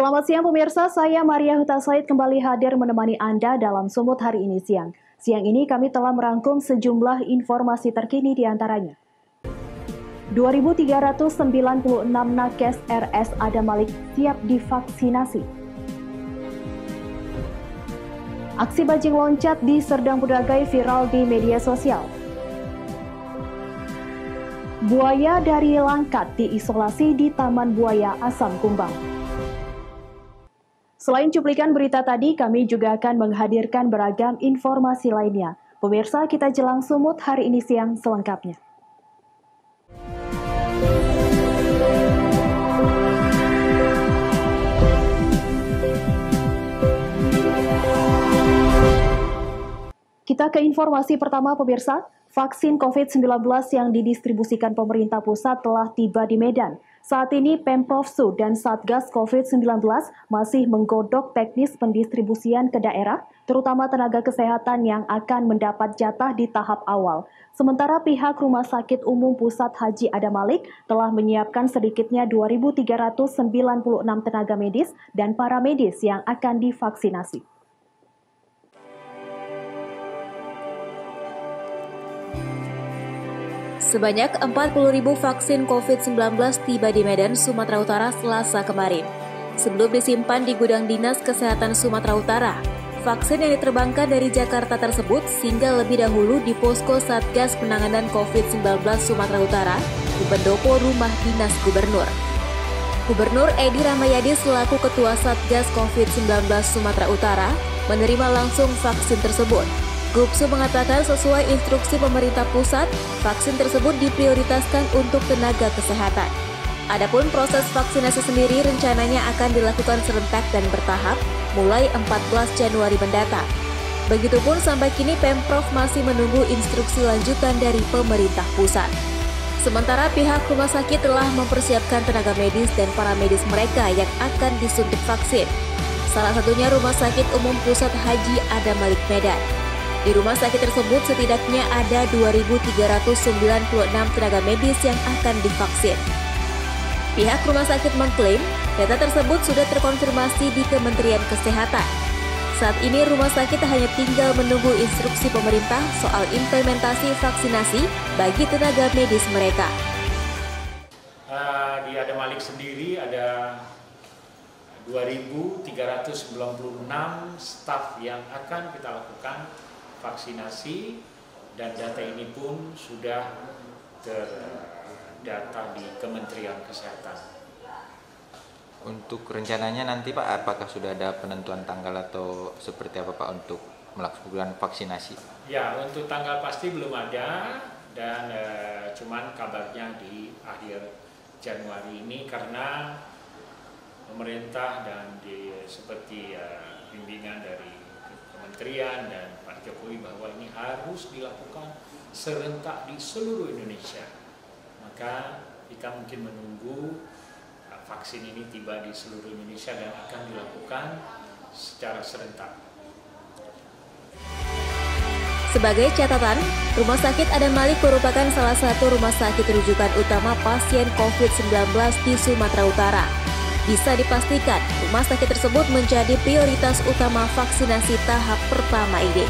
Selamat siang pemirsa, saya Maria Huta Said kembali hadir menemani Anda dalam Sumut hari ini siang. Siang ini kami telah merangkum sejumlah informasi terkini di antaranya. 2.396 nakes RS Adam Malik siap divaksinasi. Aksi bajing loncat di Serdang Bedagai viral di media sosial. Buaya dari Langkat diisolasi di Taman Buaya Asam Kumbang. Selain cuplikan berita tadi, kami juga akan menghadirkan beragam informasi lainnya. Pemirsa, kita jelang Sumut hari ini siang selengkapnya. Kita ke informasi pertama, pemirsa. Vaksin COVID-19 yang didistribusikan pemerintah pusat telah tiba di Medan. Saat ini Pemprov Sud dan Satgas COVID-19 masih menggodok teknis pendistribusian ke daerah, terutama tenaga kesehatan yang akan mendapat jatah di tahap awal. Sementara pihak Rumah Sakit Umum Pusat Haji Adam Malik telah menyiapkan sedikitnya 2.396 tenaga medis dan paramedis yang akan divaksinasi. Sebanyak 40.000 vaksin COVID-19 tiba di Medan, Sumatera Utara Selasa kemarin. Sebelum disimpan di gudang Dinas Kesehatan Sumatera Utara, vaksin yang diterbangkan dari Jakarta tersebut singgah lebih dahulu di Posko Satgas Penanganan COVID-19 Sumatera Utara di pendopo rumah dinas Gubernur. Gubernur Edi Rahmayadi selaku Ketua Satgas COVID-19 Sumatera Utara menerima langsung vaksin tersebut. Gubsu mengatakan sesuai instruksi pemerintah pusat, vaksin tersebut diprioritaskan untuk tenaga kesehatan. Adapun proses vaksinasi sendiri rencananya akan dilakukan serentak dan bertahap mulai 14 Januari mendatang. Begitupun sampai kini Pemprov masih menunggu instruksi lanjutan dari pemerintah pusat. Sementara pihak rumah sakit telah mempersiapkan tenaga medis dan paramedis mereka yang akan disuntik vaksin. Salah satunya Rumah Sakit Umum Pusat Haji Adam Malik Medan. Di rumah sakit tersebut setidaknya ada 2.396 tenaga medis yang akan divaksin. Pihak rumah sakit mengklaim data tersebut sudah terkonfirmasi di Kementerian Kesehatan. Saat ini rumah sakit hanya tinggal menunggu instruksi pemerintah soal implementasi vaksinasi bagi tenaga medis mereka. Di Adam Malik sendiri ada 2.396 staf yang akan kita lakukan vaksinasi, dan data ini pun sudah terdata di Kementerian Kesehatan. Untuk rencananya nanti Pak, apakah sudah ada penentuan tanggal atau seperti apa Pak untuk melakukan vaksinasi? Ya, untuk tanggal pasti belum ada, dan cuman kabarnya di akhir Januari ini karena pemerintah dan seperti bimbingan dari Kementerian dan Pak Jokowi bahwa ini harus dilakukan serentak di seluruh Indonesia. Maka kita mungkin menunggu vaksin ini tiba di seluruh Indonesia dan akan dilakukan secara serentak. Sebagai catatan, Rumah Sakit Adam Malik merupakan salah satu rumah sakit rujukan utama pasien COVID-19 di Sumatera Utara. Bisa dipastikan, rumah sakit tersebut menjadi prioritas utama vaksinasi tahap pertama ini.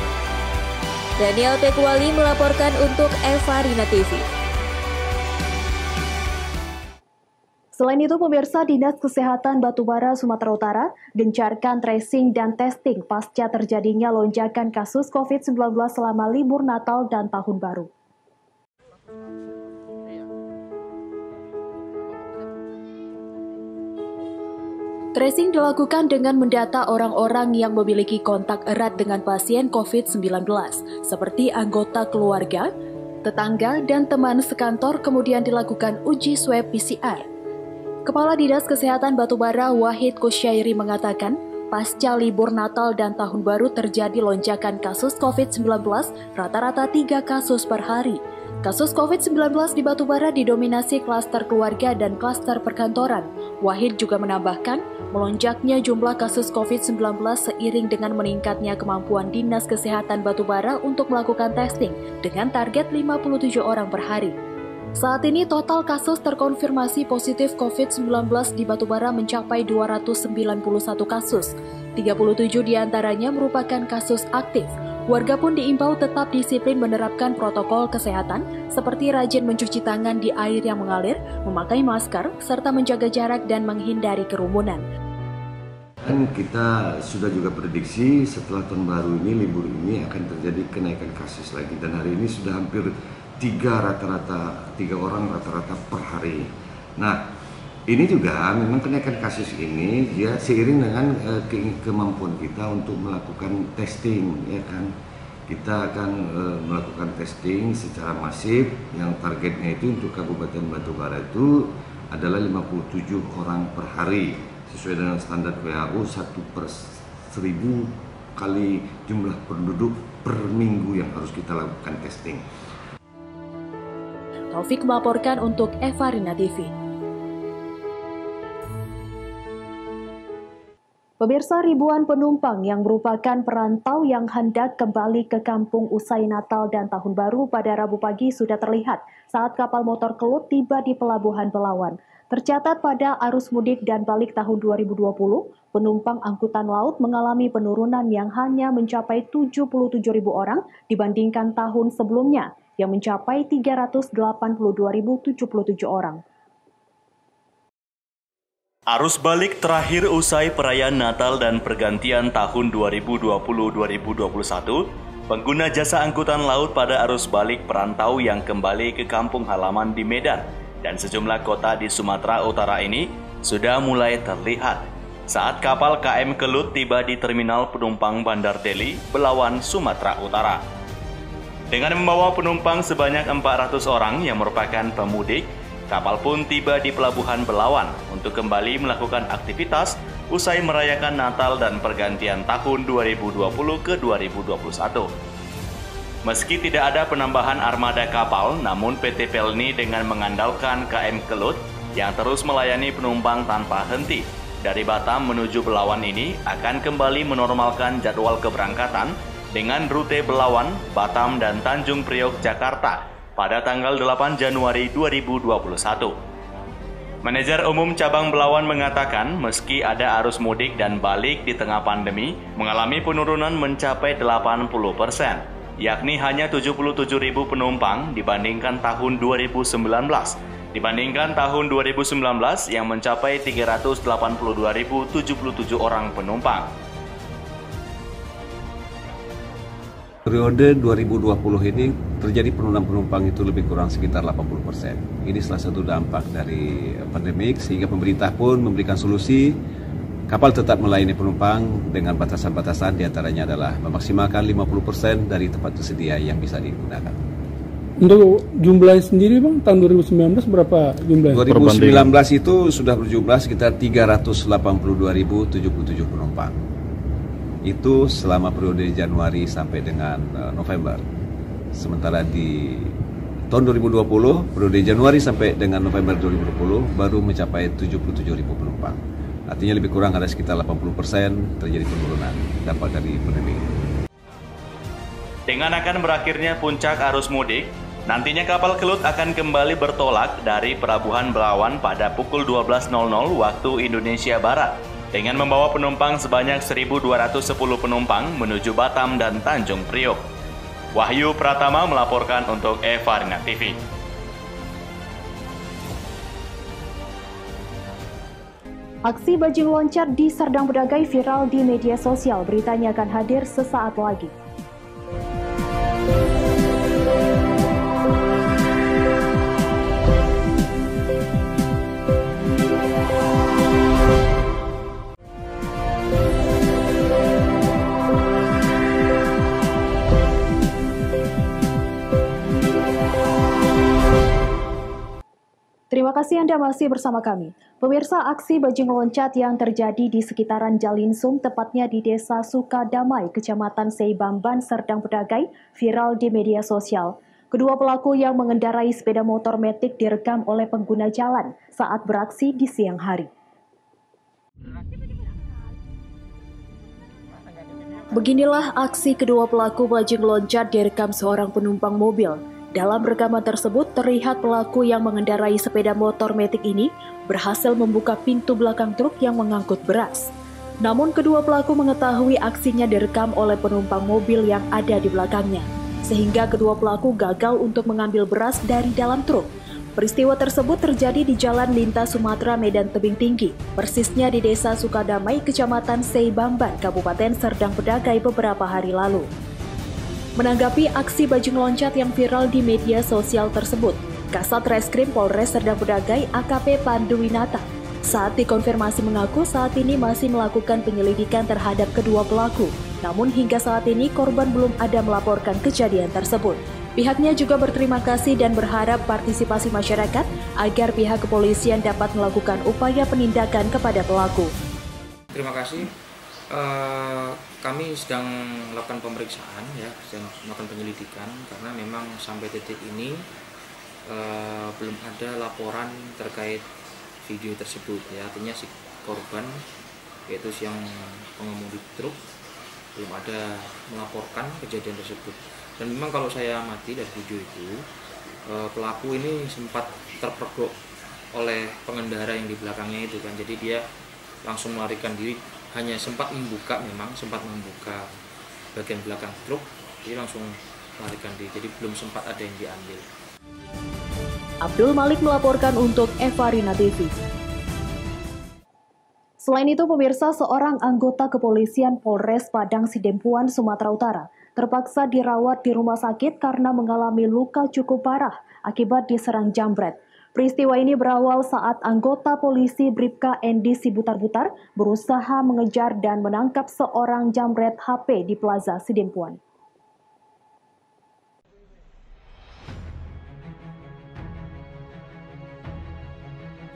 Daniel Pekuali melaporkan untuk Eva Rina TV. Selain itu, pemirsa, Dinas Kesehatan Batubara Sumatera Utara gencarkan tracing dan testing pasca terjadinya lonjakan kasus COVID-19 selama libur Natal dan Tahun Baru. Tracing dilakukan dengan mendata orang-orang yang memiliki kontak erat dengan pasien COVID-19, seperti anggota keluarga, tetangga, dan teman sekantor, kemudian dilakukan uji swab PCR. Kepala Dinas Kesehatan Batubara Wahid Kusyairi mengatakan, pasca libur Natal dan Tahun Baru terjadi lonjakan kasus COVID-19 rata-rata 3 kasus per hari. Kasus COVID-19 di Batubara didominasi klaster keluarga dan klaster perkantoran. Wahid juga menambahkan, melonjaknya jumlah kasus COVID-19 seiring dengan meningkatnya kemampuan Dinas Kesehatan Batubara untuk melakukan testing dengan target 57 orang per hari. Saat ini total kasus terkonfirmasi positif COVID-19 di Batubara mencapai 291 kasus. 37 diantaranya merupakan kasus aktif. Warga pun diimbau tetap disiplin menerapkan protokol kesehatan seperti rajin mencuci tangan di air yang mengalir, memakai masker, serta menjaga jarak dan menghindari kerumunan. Dan kita sudah juga prediksi setelah tahun baru ini, libur ini akan terjadi kenaikan kasus lagi. Dan hari ini sudah hampir 3 orang rata-rata per hari. Nah, ini juga memang kenaikan kasus ini dia seiring dengan kemampuan kita untuk melakukan testing, ya kan. Kita akan melakukan testing secara masif yang targetnya itu untuk Kabupaten Batubara itu adalah 57 orang per hari sesuai dengan standar WHO 1/1000 kali jumlah penduduk per minggu yang harus kita lakukan testing. Taufik melaporkan untuk Evarina TV. Pemirsa, ribuan penumpang yang merupakan perantau yang hendak kembali ke kampung usai Natal dan Tahun Baru pada Rabu pagi sudah terlihat saat kapal motor Kelut tiba di Pelabuhan Belawan. Tercatat pada arus mudik dan balik tahun 2020, penumpang angkutan laut mengalami penurunan yang hanya mencapai 77.000 orang dibandingkan tahun sebelumnya, yang mencapai 382.077 orang. Arus balik terakhir usai perayaan Natal dan pergantian tahun 2020-2021, pengguna jasa angkutan laut pada arus balik perantau yang kembali ke kampung halaman di Medan dan sejumlah kota di Sumatera Utara ini sudah mulai terlihat saat kapal KM Kelut tiba di Terminal Penumpang Bandar Deli, Belawan, Sumatera Utara. Dengan membawa penumpang sebanyak 400 orang yang merupakan pemudik, kapal pun tiba di Pelabuhan Belawan untuk kembali melakukan aktivitas usai merayakan Natal dan pergantian tahun 2020 ke 2021. Meski tidak ada penambahan armada kapal, namun PT Pelni dengan mengandalkan KM Kelut yang terus melayani penumpang tanpa henti dari Batam menuju Belawan ini akan kembali menormalkan jadwal keberangkatan dengan rute Belawan, Batam, dan Tanjung Priok, Jakarta pada tanggal 8 Januari 2021. Manajer Umum Cabang Belawan mengatakan meski ada arus mudik dan balik di tengah pandemi mengalami penurunan mencapai 80%, yakni hanya 77.000 penumpang dibandingkan tahun 2019. Dibandingkan tahun 2019 yang mencapai 382.077 orang penumpang. Periode 2020 ini terjadi penurunan penumpang itu lebih kurang sekitar 80%. Ini salah satu dampak dari pandemik sehingga pemerintah pun memberikan solusi kapal tetap melayani penumpang dengan batasan-batasan diantaranya adalah memaksimalkan 50% dari tempat tersedia yang bisa digunakan. Untuk jumlah sendiri Bang, tahun 2019 berapa jumlah? 2019 itu sudah berjumlah sekitar 382.077 penumpang. Itu selama periode Januari sampai dengan November. Sementara di tahun 2020, periode Januari sampai dengan November 2020 baru mencapai 77.000 penumpang. Artinya lebih kurang ada sekitar 80% terjadi penurunan dampak dari pandemi. Dengan akan berakhirnya puncak arus mudik, nantinya kapal Kelut akan kembali bertolak dari Pelabuhan Belawan pada pukul 12.00 waktu Indonesia Barat dengan membawa penumpang sebanyak 1.210 penumpang menuju Batam dan Tanjung Priok. Wahyu Pratama melaporkan untuk Evarina TV. Aksi bajing loncat di Serdang Bedagai viral di media sosial. Beritanya akan hadir sesaat lagi. Terima kasih Anda masih bersama kami. Pemirsa, aksi bajing loncat yang terjadi di sekitaran Jalinsung, tepatnya di Desa Sukadamai, Kecamatan Seibamban, Serdang Bedagai, viral di media sosial. Kedua pelaku yang mengendarai sepeda motor metik direkam oleh pengguna jalan saat beraksi di siang hari. Beginilah aksi kedua pelaku bajing loncat direkam seorang penumpang mobil. Dalam rekaman tersebut terlihat pelaku yang mengendarai sepeda motor Matic ini berhasil membuka pintu belakang truk yang mengangkut beras. Namun kedua pelaku mengetahui aksinya direkam oleh penumpang mobil yang ada di belakangnya, sehingga kedua pelaku gagal untuk mengambil beras dari dalam truk. Peristiwa tersebut terjadi di Jalan Lintas Sumatera Medan Tebing Tinggi, persisnya di Desa Sukadamai, Kecamatan Seibamban, Kabupaten Serdang Bedagai beberapa hari lalu. Menanggapi aksi bajing loncat yang viral di media sosial tersebut, Kasat Reskrim Polres Serdang Bedagai AKP Panduwinata saat dikonfirmasi mengaku saat ini masih melakukan penyelidikan terhadap kedua pelaku. Namun hingga saat ini korban belum ada melaporkan kejadian tersebut. Pihaknya juga berterima kasih dan berharap partisipasi masyarakat agar pihak kepolisian dapat melakukan upaya penindakan kepada pelaku. Terima kasih. Kami sedang melakukan pemeriksaan, sedang melakukan penyelidikan karena memang sampai titik ini belum ada laporan terkait video tersebut. Artinya si korban, yaitu yang pengemudi truk, belum ada melaporkan kejadian tersebut. Dan memang kalau saya amati dari video itu, pelaku ini sempat terpergok oleh pengendara yang di belakangnya itu kan. Jadi dia langsung melarikan diri, hanya sempat membuka bagian belakang truk, dia langsung melarikan diri. Jadi belum sempat ada yang diambil. Abdul Malik melaporkan untuk Evarina TV. Selain itu, pemirsa, seorang anggota kepolisian Polres Padang Sidempuan, Sumatera Utara terpaksa dirawat di rumah sakit karena mengalami luka cukup parah akibat diserang jambret. Peristiwa ini berawal saat anggota polisi Bribka Endi Sibutar-Butar berusaha mengejar dan menangkap seorang jambret HP di Plaza Sidempuan.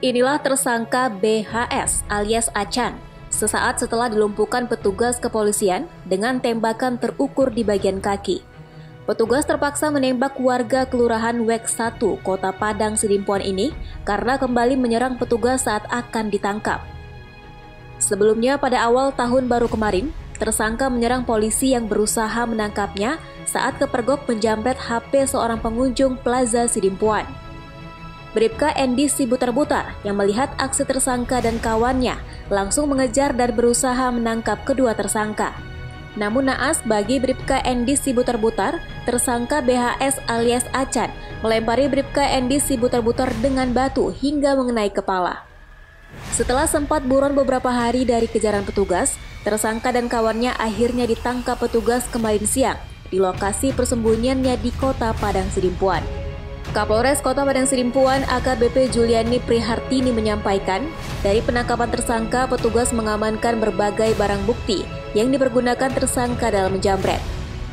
Inilah tersangka BHS alias Acan, sesaat setelah dilumpuhkan petugas kepolisian dengan tembakan terukur di bagian kaki. Petugas terpaksa menembak warga Kelurahan Wek 1, Kota Padang Sidempuan ini karena kembali menyerang petugas saat akan ditangkap. Sebelumnya pada awal tahun baru kemarin, tersangka menyerang polisi yang berusaha menangkapnya saat kepergok menjambret HP seorang pengunjung Plaza Sidempuan. Bribka Endi Sibutar-Butar yang melihat aksi tersangka dan kawannya langsung mengejar dan berusaha menangkap kedua tersangka. Namun naas bagi Bribka Endi Sibutar-Butar, tersangka BHS alias Acan melempari Bribka Endi Sibutar-Butar dengan batu hingga mengenai kepala. Setelah sempat buron beberapa hari dari kejaran petugas, tersangka dan kawannya akhirnya ditangkap petugas kemarin siang di lokasi persembunyiannya di Kota Padang Sidempuan. Kapolres Kota Padang Sidempuan AKBP Juliani Prihartini menyampaikan, dari penangkapan tersangka petugas mengamankan berbagai barang bukti yang dipergunakan tersangka dalam menjambret.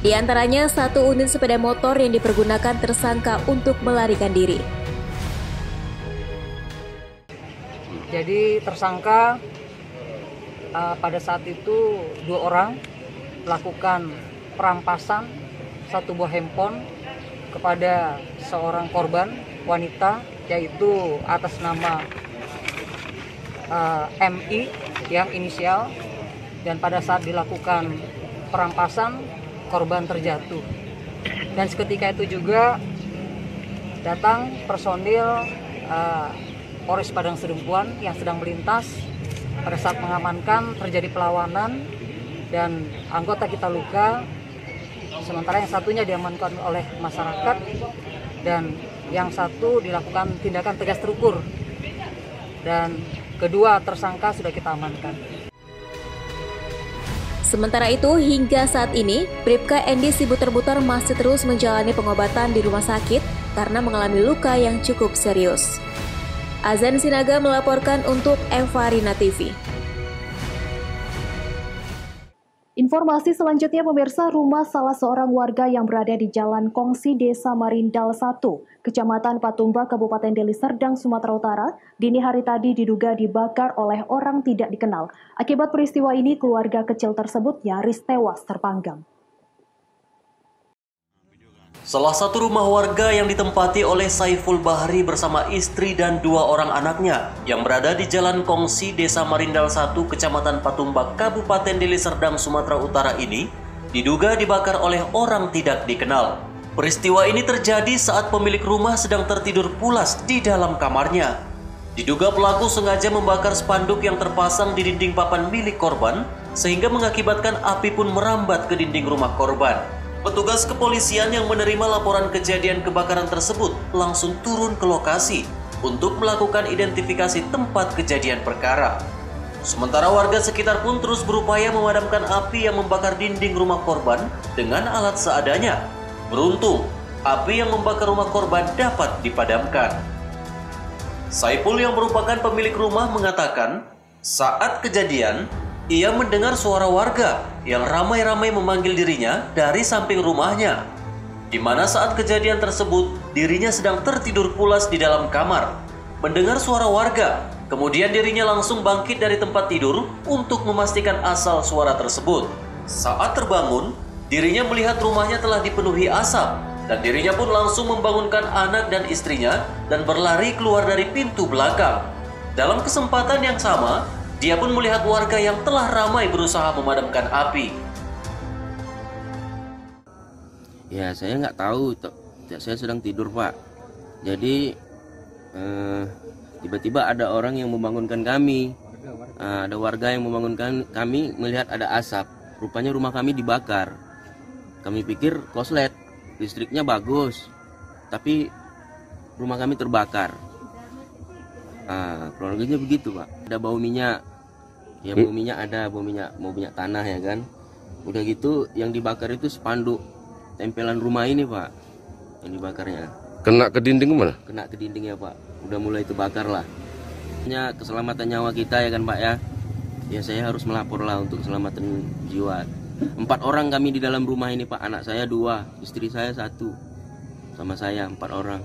Di antaranya 1 unit sepeda motor yang dipergunakan tersangka untuk melarikan diri. Jadi tersangka pada saat itu 2 orang melakukan perampasan 1 buah handphone kepada seorang korban wanita, yaitu atas nama MI yang inisial, dan pada saat dilakukan perampasan korban terjatuh. Dan seketika itu juga datang personil Polres Padang Sidempuan yang sedang melintas. Pada saat mengamankan terjadi perlawanan dan anggota kita luka. Sementara yang satunya diamankan oleh masyarakat dan yang satu dilakukan tindakan tegas terukur, dan kedua tersangka sudah kita amankan. Sementara itu, hingga saat ini, Bribka Endi Sibutar-Butar masih terus menjalani pengobatan di rumah sakit karena mengalami luka yang cukup serius. Azan Sinaga melaporkan untuk Evarina TV. Informasi selanjutnya, pemirsa, rumah salah seorang warga yang berada di Jalan Kongsi Desa Marindal 1, Kecamatan Patumba, Kabupaten Deli Serdang, Sumatera Utara, dini hari tadi diduga dibakar oleh orang tidak dikenal. Akibat peristiwa ini, keluarga kecil tersebut nyaris tewas terpanggang. Salah satu rumah warga yang ditempati oleh Saiful Bahri bersama istri dan 2 orang anaknya yang berada di Jalan Kongsi Desa Marindal 1, Kecamatan Patumbak, Kabupaten Deli Serdang, Sumatera Utara ini diduga dibakar oleh orang tidak dikenal. Peristiwa ini terjadi saat pemilik rumah sedang tertidur pulas di dalam kamarnya. Diduga pelaku sengaja membakar spanduk yang terpasang di dinding papan milik korban sehingga mengakibatkan api pun merambat ke dinding rumah korban. Petugas kepolisian yang menerima laporan kejadian kebakaran tersebut langsung turun ke lokasi untuk melakukan identifikasi tempat kejadian perkara. Sementara warga sekitar pun terus berupaya memadamkan api yang membakar dinding rumah korban dengan alat seadanya. Beruntung, api yang membakar rumah korban dapat dipadamkan. Saiful yang merupakan pemilik rumah mengatakan, saat kejadian, ia mendengar suara warga yang ramai-ramai memanggil dirinya dari samping rumahnya, di mana saat kejadian tersebut dirinya sedang tertidur pulas di dalam kamar. Mendengar suara warga, kemudian dirinya langsung bangkit dari tempat tidur untuk memastikan asal suara tersebut. Saat terbangun, dirinya melihat rumahnya telah dipenuhi asap dan dirinya pun langsung membangunkan anak dan istrinya dan berlari keluar dari pintu belakang. Dalam kesempatan yang sama, dia pun melihat warga yang telah ramai berusaha memadamkan api. Ya, saya nggak tahu, saya sedang tidur, Pak. Jadi tiba-tiba ada orang yang membangunkan kami. Ada warga yang membangunkan kami melihat ada asap. Rupanya rumah kami dibakar. Kami pikir koslet, listriknya bagus, tapi rumah kami terbakar. Kronologisnya begitu, Pak. Ada bau minyak. Ya, bau minyak ada, bau minyak tanah ya kan. Udah gitu yang dibakar itu spanduk tempelan rumah ini, Pak. Yang dibakarnya. Kena ke dinding mana? Kena ke dinding ya, Pak. Udah mulai terbakar lah. Keselamatan nyawa kita ya kan, Pak ya. Ya saya harus melapor lah untuk keselamatan jiwa. 4 orang kami di dalam rumah ini, Pak. Anak saya 2, istri saya 1. Sama saya 4 orang.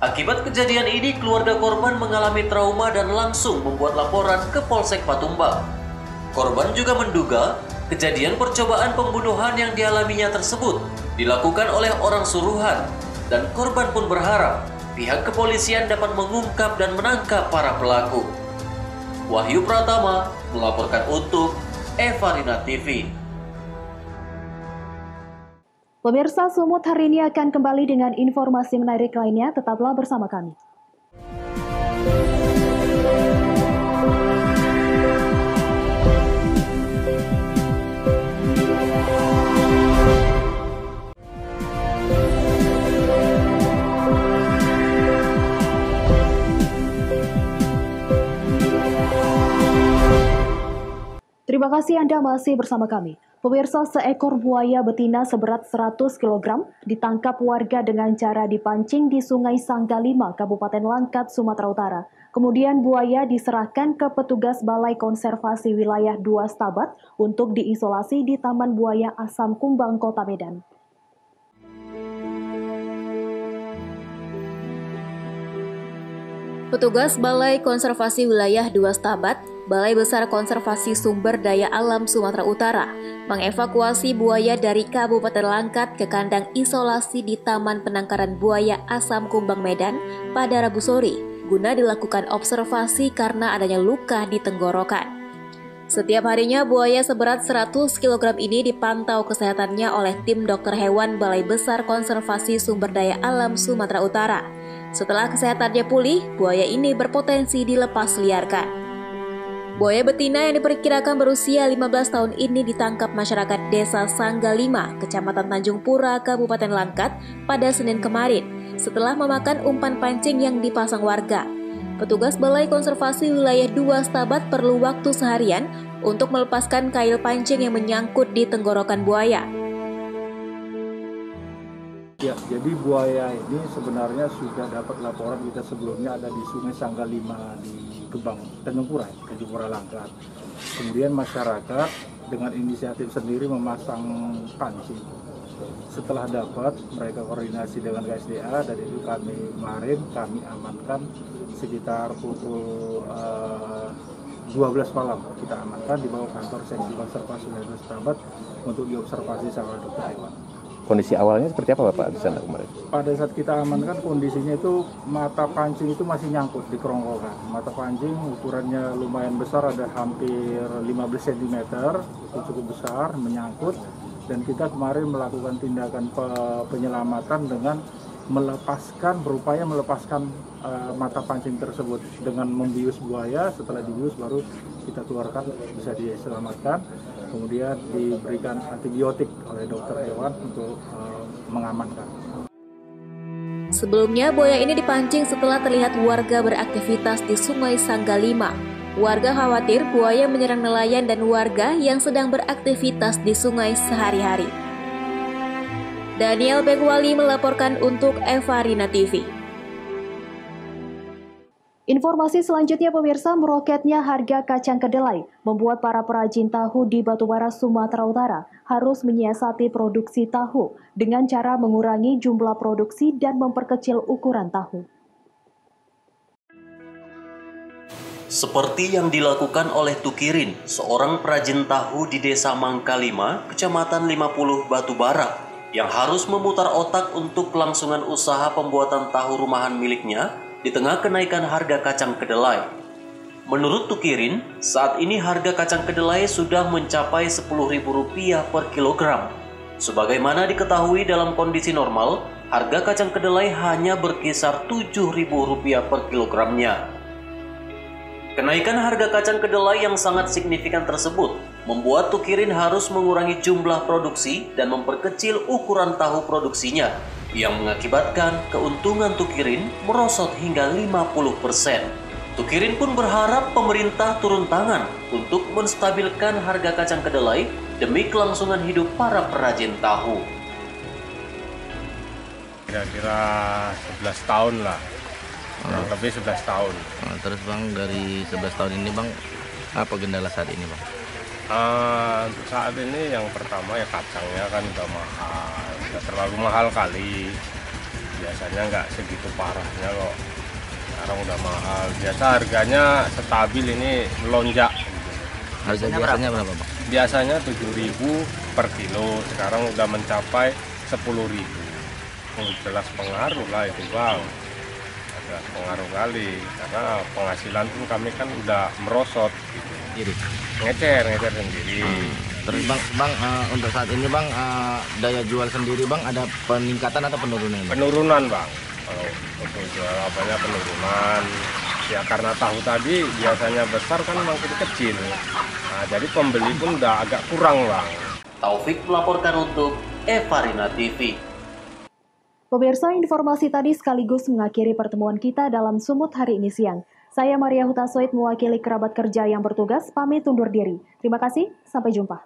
Akibat kejadian ini, keluarga korban mengalami trauma dan langsung membuat laporan ke Polsek Patumbak. Korban juga menduga kejadian percobaan pembunuhan yang dialaminya tersebut dilakukan oleh orang suruhan, dan korban pun berharap pihak kepolisian dapat mengungkap dan menangkap para pelaku. Wahyu Pratama melaporkan untuk Evarina TV. Pemirsa, Sumut hari ini akan kembali dengan informasi menarik lainnya. Tetaplah bersama kami. Terima kasih Anda masih bersama kami. Pemirsa, seekor buaya betina seberat 100 kg ditangkap warga dengan cara dipancing di Sungai Sangga 5, Kabupaten Langkat, Sumatera Utara. Kemudian buaya diserahkan ke petugas Balai Konservasi Wilayah 2 Stabat untuk diisolasi di Taman Buaya Asam Kumbang, Kota Medan. Petugas Balai Konservasi Wilayah 2 Stabat, Balai Besar Konservasi Sumber Daya Alam Sumatera Utara, mengevakuasi buaya dari Kabupaten Langkat ke kandang isolasi di Taman Penangkaran Buaya Asam Kumbang, Medan pada Rabu sore, guna dilakukan observasi karena adanya luka di tenggorokan. Setiap harinya buaya seberat 100 kg ini dipantau kesehatannya oleh tim dokter hewan Balai Besar Konservasi Sumber Daya Alam Sumatera Utara. Setelah kesehatannya pulih, buaya ini berpotensi dilepas liarkan. Buaya betina yang diperkirakan berusia 15 tahun ini ditangkap masyarakat Desa Sangga 5, Kecamatan Tanjung Pura, Kabupaten Langkat pada Senin kemarin, setelah memakan umpan pancing yang dipasang warga. Petugas Balai Konservasi Wilayah 2 Stabat perlu waktu seharian untuk melepaskan kail pancing yang menyangkut di tenggorokan buaya. Ya, jadi buaya ini sebenarnya sudah dapat laporan kita sebelumnya ada di Sungai Sangga 5 di Gebang, Tanjung Pura Langkat. Kemudian masyarakat dengan inisiatif sendiri memasang pancing. Setelah dapat, mereka koordinasi dengan KSDA dan itu kami amankan sekitar pukul 12 malam. Kita amankan di bawah kantor Seksi Konservasi Wilayah Stabat untuk diobservasi sama dokter hewan. Kondisi awalnya seperti apa Bapak di sana kemarin? Pada saat kita amankan kondisinya itu mata pancing itu masih nyangkut di kerongkongan. Mata pancing ukurannya lumayan besar, ada hampir 15 cm, itu cukup besar, menyangkut. Dan kita kemarin melakukan tindakan penyelamatan dengan berupaya melepaskan mata pancing tersebut dengan membius buaya. Setelah dibius baru kita keluarkan, bisa diselamatkan, kemudian diberikan antibiotik oleh dokter hewan untuk mengamankan. Sebelumnya, buaya ini dipancing setelah terlihat warga beraktivitas di Sungai Sangga 5. Warga khawatir buaya menyerang nelayan dan warga yang sedang beraktivitas di sungai sehari-hari. Daniel Begwali melaporkan untuk Evarina TV. Informasi selanjutnya pemirsa, meroketnya harga kacang kedelai membuat para perajin tahu di Batubara, Sumatera Utara harus menyiasati produksi tahu dengan cara mengurangi jumlah produksi dan memperkecil ukuran tahu. Seperti yang dilakukan oleh Tukirin, seorang perajin tahu di Desa Mangka 5, Kecamatan 50 Batubara, yang harus memutar otak untuk kelangsungan usaha pembuatan tahu rumahan miliknya di tengah kenaikan harga kacang kedelai. Menurut Tukirin, saat ini harga kacang kedelai sudah mencapai Rp10.000 per kilogram. Sebagaimana diketahui dalam kondisi normal, harga kacang kedelai hanya berkisar Rp7.000 per kilogramnya. Kenaikan harga kacang kedelai yang sangat signifikan tersebut membuat Tukirin harus mengurangi jumlah produksi dan memperkecil ukuran tahu produksinya, yang mengakibatkan keuntungan Tukirin merosot hingga 50%. Tukirin pun berharap pemerintah turun tangan untuk menstabilkan harga kacang kedelai demi kelangsungan hidup para perajin tahu. Kira-kira 11 tahun lah. Lebih 11 tahun. Terus Bang, dari 11 tahun ini Bang, apa kendala saat ini Bang? Untuk saat ini yang pertama ya kacangnya kan udah mahal, udah terlalu mahal kali. Biasanya nggak segitu parahnya kok, sekarang udah mahal. Biasa harganya stabil, ini melonjak. Biasanya berapa Bang? Biasanya 7.000 per kilo, sekarang udah mencapai 10.000. Jelas pengaruh lah itu Bang. Pengaruh kali, karena penghasilan pun kami kan udah merosot gitu. Jadi ngecer sendiri. Terus Bang, untuk saat ini Bang, daya jual sendiri Bang, ada peningkatan atau penurunan? Penurunan Bang, kalau untuk jual apanya penurunan. Ya karena tahu tadi biasanya besar kan makin kecil. Nah, jadi pembeli pun udah agak kurang Bang. Taufik melaporkan untuk Evarina TV. Pemirsa, informasi tadi sekaligus mengakhiri pertemuan kita dalam Sumut hari ini siang. Saya Maria Hutasoid mewakili kerabat kerja yang bertugas, pamit undur diri. Terima kasih, sampai jumpa.